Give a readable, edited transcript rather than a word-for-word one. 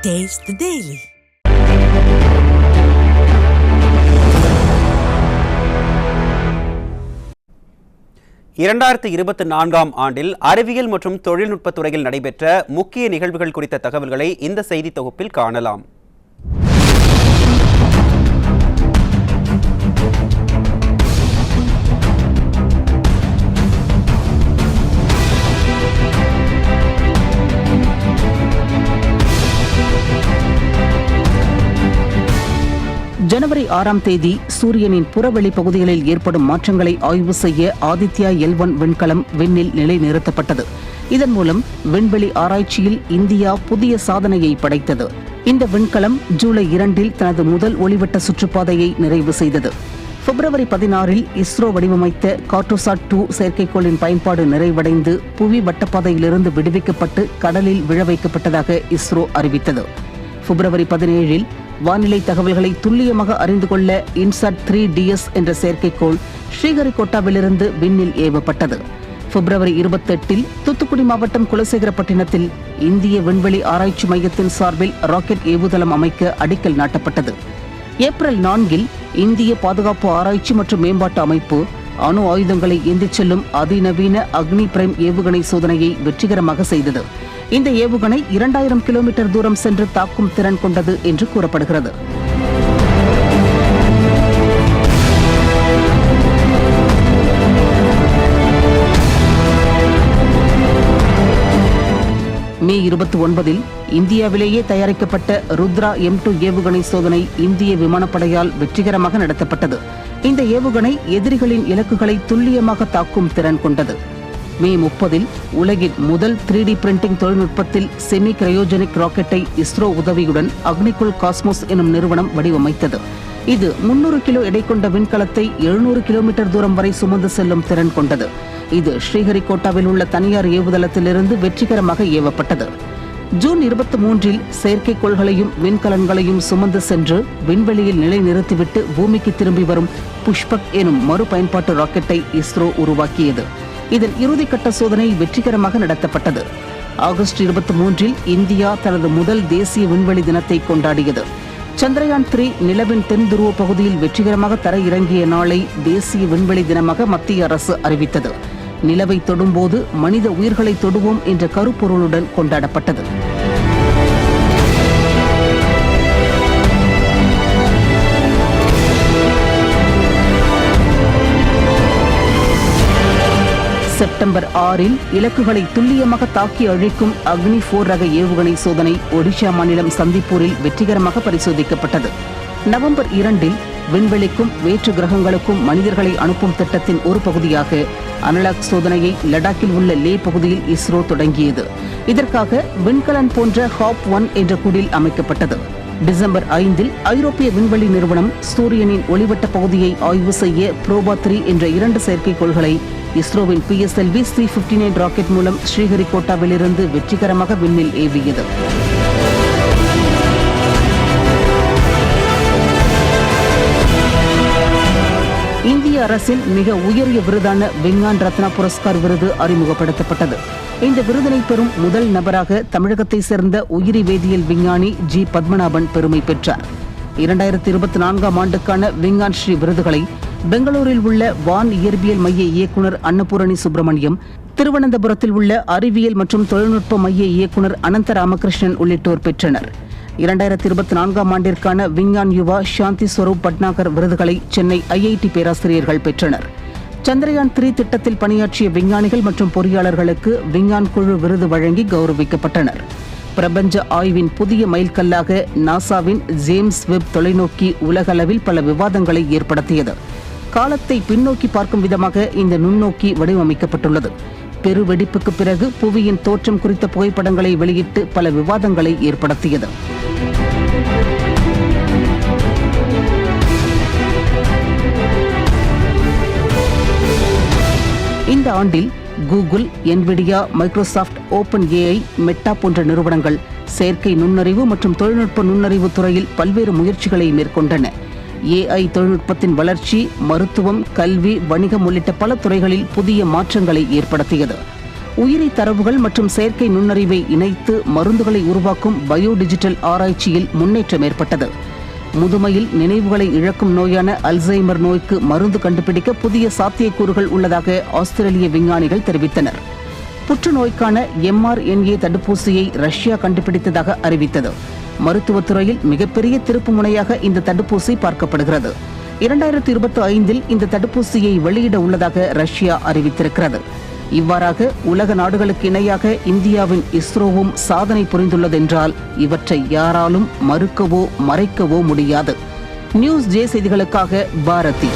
Taste the Daily. இரண்டாயிரத்து 24ஆம் ஆண்டில் அறிவியல் மற்றும் தொழில்நுட்பத் துறையில் நடைபெற்ற முக்கிய நிகழ்வுகள் குறித்த தகவல்களை இந்த செய்தி தொகுப்பில் காணலாம். ஜனவரி 6ஆம் தேதி சூரியனின் புறவெளி பகுதிகளில் ஏற்படும் மாற்றங்களை ஆய்வு செய்ய ஆதித்யா L1 விண்கலம் விண்ணில் நிலைநிறுத்தப்பட்டது. இதன் மூலம் விண்வெளி ஆராய்ச்சியில் இந்தியா புதிய சாதனையை படைத்தது. இந்த விண்கலம் ஜூலை 2இல் தனது முதல் ஒளிவட்ட சுற்றுப்பாதையை நிறைவு செய்தது. பிப்ரவரி 16இல் இஸ்ரோ வடிவமைத்த கார்ட்டோசாட் 2 செயற்கைக்கோளின் பயன்பாடு நிறைவடைந்து புவி வட்டப்பாதையிலிருந்து விடுவிக்கப்பட்டு கடலில் விழ வைக்கப்பட்டதாக இஸ்ரோ அறிவித்தது. பிப்ரவரி 17இல் வானிலை தகவல்களை துல்லியமாக அறிந்து கொள்ள இன்சாட் 3DS என்ற செயற்கைக்கோள் ஸ்ரீஹரிகோட்டாவிலிருந்து விண்ணில் ஏவப்பட்டது. பிப்ரவரி 28இல் தூத்துக்குடி மாவட்டம் குலசேகரப்பட்டினத்தில் இந்திய விண்வெளி ஆராய்ச்சி மையத்தின் சார்பில் ராக்கெட் ஏவுதளம் அமைக்க அடிக்கல் நாட்டப்பட்டது. ஏப்ரல் 4இல் இந்திய பாதுகாப்பு ஆராய்ச்சி மற்றும் மேம்பாட்டு அமைப்பு அணு ஆயுதங்களை ஏந்திச் செல்லும் அதிநவீன அக்னி பிரைம் ஏவுகணை சோதனையை வெற்றிகரமாக செய்தது. இந்த ஏவுகணை 2000 கிலோமீட்டர் தூரம் சென்று தாக்கும் திறன் கொண்டது என்று கூறப்படுகிறது. மே 29இல் இந்தியாவிலேயே தயாரிக்கப்பட்ட ருத்ரா M2 ஏவுகணை சோதனை இந்திய விமானப்படையால் வெற்றிகரமாக நடத்தப்பட்டது. இந்த ஏவுகணை எதிரிகளின் இலக்குகளை துல்லியமாக தாக்கும் திறன் கொண்டது. மே 30இல் உலகின் முதல் 3D பிரிண்டிங் தொழில்நுட்பத்தில் செமி கிரையோஜெனிக் ராக்கெட்டை இஸ்ரோ உதவியுடன் அக்னிகுல் காஸ்மோஸ் எனும் நிறுவனம் வடிவமைத்தது. இது 300 கிலோ எடை கொண்ட விண்கலத்தை 700 கிலோமீட்டர் தூரம் வரை சுமந்து செல்லும் திறன் கொண்டது. இது ஸ்ரீஹரிகோட்டாவில் உள்ள தனியார் ஏவுதளத்திலிருந்து வெற்றிகரமாக ஏவப்பட்டது. ஜூன் 23இல் செயற்கைக்கோள்களையும் விண்கலன்களையும் சுமந்து சென்று விண்வெளியில் நிலைநிறுத்திவிட்டு பூமிக்கு திரும்பி வரும் புஷ்பக் எனும் மறுபயன்பாட்டு ராக்கெட்டை இஸ்ரோ உருவாக்கியது. இதன் இறுதிக்கட்ட சோதனை வெற்றிகரமாக நடத்தப்பட்டது. ஆகஸ்ட் 23இல் இந்தியா தனது முதல் தேசிய விண்வெளி தினத்தை கொண்டாடியது. சந்திரயான் 3 நிலவின் தென் துருவ பகுதியில் வெற்றிகரமாக தர இறங்கிய நாளை தேசிய விண்வெளி தினமாக மத்திய அரசு அறிவித்தது. நிலவை தொடும்போது மனித உயிர்களை தொடுவோம் என்ற கருப்பொருளுடன் கொண்டாடப்பட்டது. செப்டம்பர் 6இல் இலக்குகளை துல்லியமாக தாக்கி அழிக்கும் அக்னி 4 ரக ஏவுகணை சோதனை ஒடிஷா மாநிலம் சந்திப்பூரில் வெற்றிகரமாக பரிசோதிக்கப்பட்டது. நவம்பர் 2இல் விண்வெளிக்கும் வேற்று கிரகங்களுக்கும் மனிதர்களை அனுப்பும் திட்டத்தின் ஒரு பகுதியாக அனலாக் சோதனையை லடாக்கில் உள்ள லே பகுதியில் இஸ்ரோ தொடங்கியது. இதற்காக விண்கலன் போன்ற ஹாப் 1 என்ற குடில் அமைக்கப்பட்டது. டிசம்பர் 5இல் ஐரோப்பிய விண்வெளி நிறுவனம் சூரியனின் ஒளிவட்ட பகுதியை ஆய்வு செய்ய புரோபா 3 என்ற 2 செயற்கைக்கோள்களை இஸ்ரோவின் PSLV C-59 ராக்கெட் மூலம் ஸ்ரீஹரிகோட்டாவிலிருந்து வெற்றிகரமாக விண்ணில் ஏவியது. இந்திய அரசின் மிக உயரிய விருதான விஞ்ஞான் ரத்னா புரஸ்கார் விருது அறிமுகப்படுத்தப்பட்டது. இந்த விருதினை பெறும் முதல் நபராக தமிழகத்தை சேர்ந்த உயிரி வேதியியல் விஞ்ஞானி G. பத்மநாபன் பெருமை பெற்றார். 2024ஆம் ஆண்டுக்கான விஞ்ஞான் ஸ்ரீ விருதுகளை பெங்களூரில் உள்ள வான் இயற்பியல் மைய இயக்குநர் அன்னபூரணி சுப்பிரமணியம், திருவனந்தபுரத்தில் உள்ள அறிவியல் மற்றும் தொழில்நுட்ப மைய இயக்குநர் அனந்த ராமகிருஷ்ணன் உள்ளிட்டோர் பெற்றனர். 2024ஆம் ஆண்டிற்கான விஞ்ஞான் யுவா சாந்தி ஸ்வரூப் பட்நாகர் விருதுகளை சென்னை IIT பேராசிரியர்கள் பெற்றனர். சந்திரயான் 3 திட்டத்தில் பணியாற்றிய விஞ்ஞானிகள் மற்றும் பொறியாளர்களுக்கு விஞ்ஞான் குழு விருது வழங்கி கௌரவிக்கப்பட்டனர். பிரபஞ்ச ஆய்வின் புதிய மைல்கல்லாக நாசாவின் ஜேம்ஸ் வெப் தொலைநோக்கி உலகளவில் பல விவாதங்களை ஏற்படுத்தியது. காலத்தை பின்னோக்கி பார்க்கும் விதமாக இந்த நுண்ணோக்கி வடிவமைக்கப்பட்டுள்ளது. பெருவெடிப்புக்கு பிறகு புவியின் தோற்றம் குறித்த புகைப்படங்களை வெளியிட்டு பல விவாதங்களை ஏற்படுத்தியது. இந்த ஆண்டில் Google, Nvidia, Microsoft, OpenAI, meta போன்ற நிறுவனங்கள் செயற்கை நுண்ணறிவு மற்றும் தொழில்நுட்ப நுண்ணறிவு துறையில் பல்வேறு முயற்சிகளை மேற்கொண்டன. AI தொழில்நுட்பத்தின் வளர்ச்சி மருத்துவம், கல்வி, வணிகம் உள்ளிட்ட பல துறைகளில் புதிய மாற்றங்களை ஏற்படுத்தியது. உயிரி தரவுகள் மற்றும் செயற்கை நுண்ணறிவை இணைத்து மருந்துகளை உருவாக்கும் பயோ டிஜிட்டல் ஆராய்ச்சியில் முன்னேற்றம் ஏற்பட்டது. முதுமையில் நினைவுகளை இழக்கும் நோயான அல்சைமர் நோய்க்கு மருந்து கண்டுபிடிக்க புதிய சாத்தியக்கூறுகள் உள்ளதாக ஆஸ்திரேலிய விஞ்ஞானிகள் தெரிவித்தனர். புற்றுநோய்க்கான mRNA தடுப்பூசியை ரஷ்யா கண்டுபிடித்ததாக அறிவித்தது. மருத்துவத்துறையில் மிகப்பெரிய திருப்பு முனையாக இந்த தடுப்பூசி பார்க்கப்படுகிறது. 2025 இந்த தடுப்பூசியை வெளியிட உள்ளதாக ரஷ்யா அறிவித்திருக்கிறது. இவ்வாறாக உலக நாடுகளுக்கு இணையாக இந்தியாவின் இஸ்ரோவும் சாதனை புரிந்துள்ளதென்றால் இவற்றை யாராலும் மறுக்கவோ மறைக்கவோ முடியாது. நியூஸ் ஜே செய்திகளுக்காக பாரதி.